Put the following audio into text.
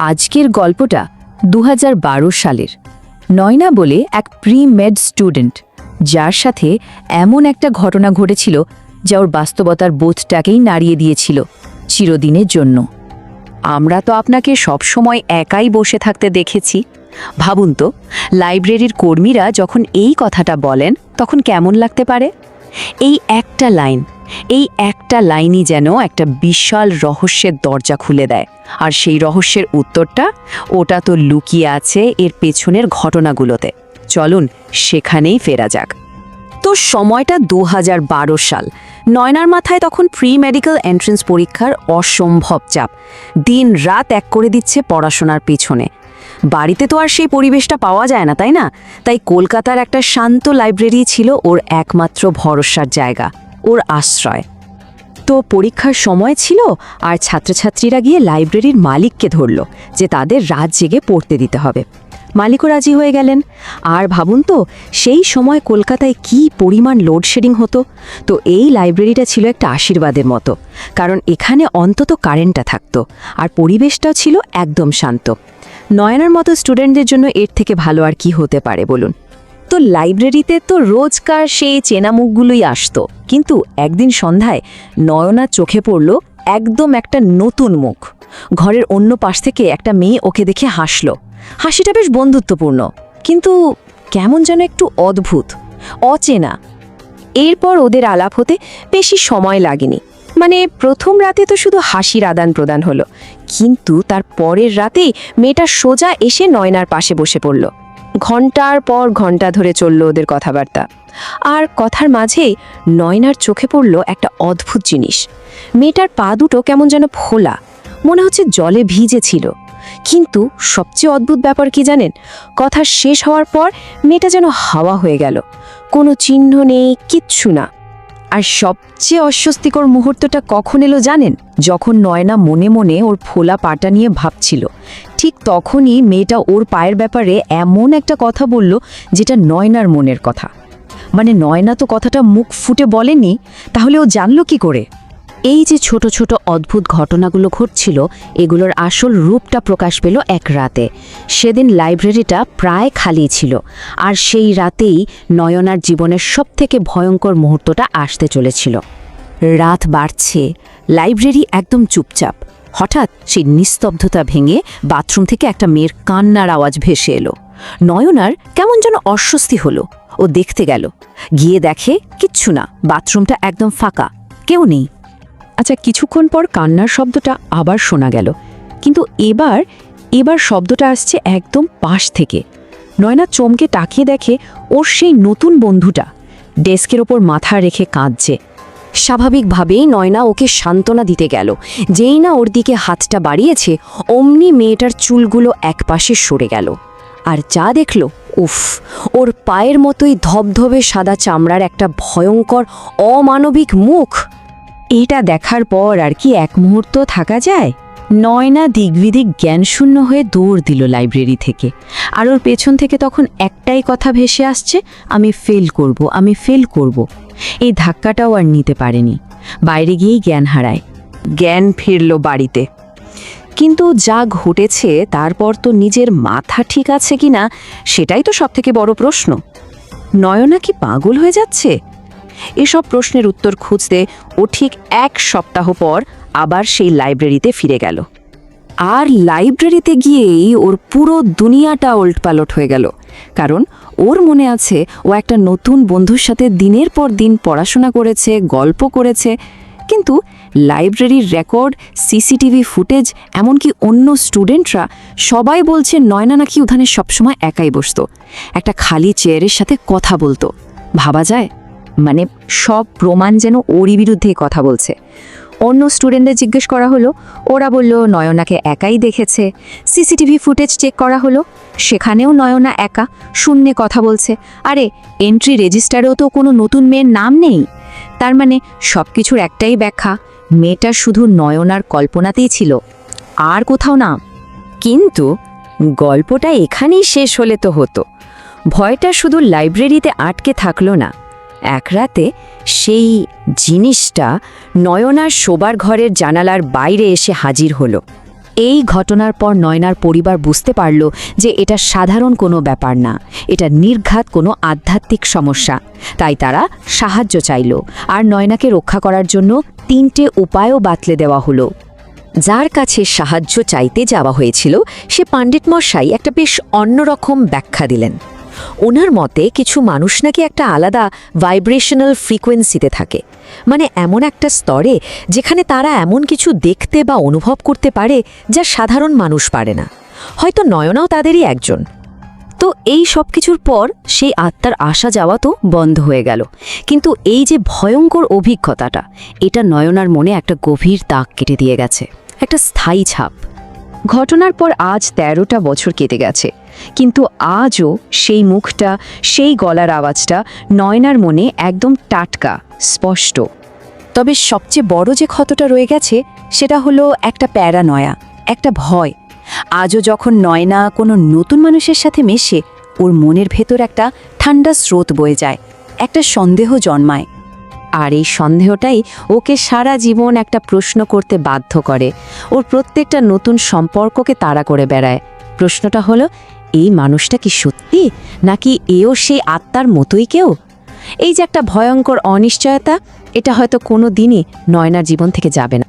আজকের গল্পটা ২০১২ সালের। নয়না বলে এক প্রি-মেড স্টুডেন্ট, যার সাথে এমন একটা ঘটনা ঘটেছিল যা ওর বাস্তবতার বোধটাকেই নাড়িয়ে দিয়েছিল চিরদিনের জন্য। আমরা তো আপনাকে সবসময় একাই বসে থাকতে দেখেছি। ভাবুন তো, লাইব্রেরির কর্মীরা যখন এই কথাটা বলেন তখন কেমন লাগতে পারে। এই একটা লাইনই যেন একটা বিশাল রহস্যের দরজা খুলে দেয়। আর সেই রহস্যের উত্তরটা ওটা তো লুকিয়ে আছে এর পেছনের ঘটনাগুলোতে। চলুন সেখানেই ফেরা যাক। তো সময়টা ২০১২ সাল। নয়নার মাথায় তখন প্রি মেডিকেল এন্ট্রেন্স পরীক্ষার অসম্ভব চাপ। দিন রাত এক করে দিচ্ছে পড়াশোনার পেছনে। বাড়িতে তো আর সেই পরিবেশটা পাওয়া যায় না, তাই না? তাই কলকাতার একটা শান্ত লাইব্রেরি ছিল ওর একমাত্র ভরসার জায়গা, ওর আশ্রয়। তো পরীক্ষার সময় ছিল, আর ছাত্রছাত্রীরা গিয়ে লাইব্রেরির মালিককে ধরল যে তাদের রাত জেগে পড়তে দিতে হবে। মালিকও রাজি হয়ে গেলেন। আর ভাবুন তো, সেই সময় কলকাতায় কী পরিমাণ লোডশেডিং হতো। তো এই লাইব্রেরিটা ছিল একটা আশীর্বাদের মতো, কারণ এখানে অন্তত কারেন্টটা থাকতো আর পরিবেশটাও ছিল একদম শান্ত। নয়নার মতো স্টুডেন্টদের জন্য এর থেকে ভালো আর কি হতে পারে বলুন। তো লাইব্রেরিতে তো রোজকার সেই চেনা মুখগুলোই আসতো, কিন্তু একদিন সন্ধ্যায় নয়নার চোখে পড়ল একদম একটা নতুন মুখ। ঘরের অন্য পাশ থেকে একটা মেয়ে ওকে দেখে হাসল। হাসিটা বেশ বন্ধুত্বপূর্ণ, কিন্তু কেমন যেন একটু অদ্ভুত, অচেনা। এরপর ওদের আলাপ হতে বেশি সময় লাগেনি। মানে প্রথম রাতে তো শুধু হাসির আদান প্রদান হলো, কিন্তু তার পরের রাতেই মেয়েটা সোজা এসে নয়নার পাশে বসে পড়ল। ঘন্টার পর ঘন্টা ধরে চলল ওদের কথাবার্তা। আর কথার মাঝেই নয়নার চোখে পড়ল একটা অদ্ভুত জিনিস। মেয়েটার পা দুটো কেমন যেন ফোলা, মনে হচ্ছে জলে ভিজে ছিল। কিন্তু সবচেয়ে অদ্ভুত ব্যাপার কি জানেন? কথা শেষ হওয়ার পর মেয়েটা যেন হাওয়া হয়ে গেল, কোনো চিহ্ন নেই, কিচ্ছু না। আর সবচেয়ে অস্বস্তিকর মুহূর্তটা কখন এলো জানেন? যখন নয়না মনে মনে ওর ফোলা পাটা নিয়ে ভাবছিল, ঠিক তখনই মেয়েটা ওর পায়ের ব্যাপারে এমন একটা কথা বলল যেটা নয়নার মনের কথা। মানে নয়না তো কথাটা মুখ ফুটে বলেনি, তাহলে ও জানলো কি করে? এই যে ছোট ছোট অদ্ভুত ঘটনাগুলো ঘটছিল, এগুলোর আসল রূপটা প্রকাশ পেল এক রাতে। সেদিন লাইব্রেরিটা প্রায় খালি ছিল, আর সেই রাতেই নয়নার জীবনের সবথেকে ভয়ঙ্কর মুহূর্তটা আসতে চলেছিল। রাত বাড়ছে, লাইব্রেরি একদম চুপচাপ। হঠাৎ সেই নিস্তব্ধতা ভেঙে বাথরুম থেকে একটা মেয়ের কান্নার আওয়াজ ভেসে এলো। নয়নার কেমন যেন অস্বস্তি হলো। ও দেখতে গেল, গিয়ে দেখে কিচ্ছু না, বাথরুমটা একদম ফাঁকা, কেউ নেই। আচ্ছা, কিছুক্ষণ পর কান্নার শব্দটা আবার শোনা গেল, কিন্তু এবার শব্দটা আসছে একদম পাশ থেকে। নয়না চমকে তাকিয়ে দেখে ওর সেই নতুন বন্ধুটা ডেস্কের ওপর মাথা রেখে কাঁদছে। স্বাভাবিকভাবেই নয়না ওকে সান্ত্বনা দিতে গেল। যেই না ওর দিকে হাতটা বাড়িয়েছে, অমনি মেয়েটার চুলগুলো একপাশে সরে গেল। আর যা দেখল, উফ, ওর পায়ের মতোই ধবধবে সাদা চামড়ার একটা ভয়ঙ্কর অমানবিক মুখ। এটা দেখার পর আর কি এক মুহূর্ত থাকা যায়? নয়না দিগ্বিদিক জ্ঞানশূন্য হয়ে দৌড় দিল লাইব্রেরি থেকে। আর ওর পেছন থেকে তখন একটাই কথা ভেসে আসছে, আমি ফেল করব। এই ধাক্কাটাও আর নিতে পারেনি, বাইরে গিয়েই জ্ঞান হারায়। জ্ঞান ফিরল বাড়িতে, কিন্তু যা ঘটেছে তারপর তো নিজের মাথা ঠিক আছে কিনা সেটাই তো সবথেকে বড় প্রশ্ন। নয়না কি পাগল হয়ে যাচ্ছে? এসব প্রশ্নের উত্তর খুঁজতে ও ঠিক 1 সপ্তাহ পর আবার সেই লাইব্রেরিতে ফিরে গেল। আর লাইব্রেরিতে গিয়েই ওর পুরো দুনিয়াটা ওলটপালট হয়ে গেল, কারণ ওর মনে আছে ও একটা নতুন বন্ধুর সাথে দিনের পর দিন পড়াশোনা করেছে, গল্প করেছে। কিন্তু লাইব্রেরির রেকর্ড, সিসিটিভি ফুটেজ, এমনকি অন্য স্টুডেন্টরা সবাই বলছে নয়না নাকি ওখানে সবসময় একাই বসতো, একটা খালি চেয়ারের সাথে কথা বলতো। ভাবা যায়? মানে সব প্রমাণ যেন ওরই বিরুদ্ধে কথা বলছে। অন্য স্টুডেন্টদের জিজ্ঞেস করা হলো, ওরা বলল নয়নাকে একাই দেখেছে। সিসিটিভি ফুটেজ চেক করা হলো, সেখানেও নয়না একা শূন্যে কথা বলছে। আরে এন্ট্রি রেজিস্টারেও তো কোনো নতুন মেয়ের নাম নেই। তার মানে সব কিছুর একটাই ব্যাখ্যা, মেয়েটা শুধু নয়নার কল্পনাতেই ছিল, আর কোথাও না। কিন্তু গল্পটা এখানেই শেষ হলে তো হতো। ভয়টা শুধু লাইব্রেরিতে আটকে থাকলো না। এক রাতে সেই জিনিসটা নয়নার শোবার ঘরের জানালার বাইরে এসে হাজির হলো। এই ঘটনার পর নয়নার পরিবার বুঝতে পারল যে এটা সাধারণ কোনো ব্যাপার না, এটা নির্ঘাত কোনো আধ্যাত্মিক সমস্যা। তাই তারা সাহায্য চাইল, আর নয়নাকে রক্ষা করার জন্য 3টে উপায়ও বাতলে দেওয়া হলো। যার কাছে সাহায্য চাইতে যাওয়া হয়েছিল সে পণ্ডিত মশাই একটা বেশ অন্যরকম ব্যাখ্যা দিলেন। ওনার মতে কিছু মানুষ নাকি একটা আলাদা ভাইব্রেশনাল ফ্রিকোয়েন্সিতে থাকে, মানে এমন একটা স্তরে যেখানে তারা এমন কিছু দেখতে বা অনুভব করতে পারে যা সাধারণ মানুষ পারে না। হয়তো নয়নাও তাদেরই একজন। তো এই সব কিছুর পর সেই আত্মার আসা যাওয়া তো বন্ধ হয়ে গেল, কিন্তু এই যে ভয়ঙ্কর অভিজ্ঞতাটা, এটা নয়নার মনে একটা গভীর দাগ কেটে দিয়ে গেছে, একটা স্থায়ী ছাপ। ঘটনার পর আজ 13টা বছর কেটে গেছে, কিন্তু আজও সেই মুখটা, সেই গলার আওয়াজটা নয়নার মনে একদম টাটকা, স্পষ্ট। তবে সবচেয়ে বড় যে ক্ষতটা রয়ে গেছে সেটা হলো একটা প্যারানয়া, একটা ভয়। আজও যখন নয়না কোনো নতুন মানুষের সাথে মেশে, ওর মনের ভেতর একটা ঠান্ডা স্রোত বয়ে যায়, একটা সন্দেহ জন্মায়। আর এই সন্দেহটাই ওকে সারা জীবন একটা প্রশ্ন করতে বাধ্য করে, ওর প্রত্যেকটা নতুন সম্পর্ককে তাড়া করে বেড়ায়। প্রশ্নটা হলো, এই মানুষটা কি সত্যি, নাকি এও সেই আত্মার মতোই কেউ? এই যে একটা ভয়ঙ্কর অনিশ্চয়তা, এটা হয়তো কোনো দিনই নয়নার জীবন থেকে যাবে না।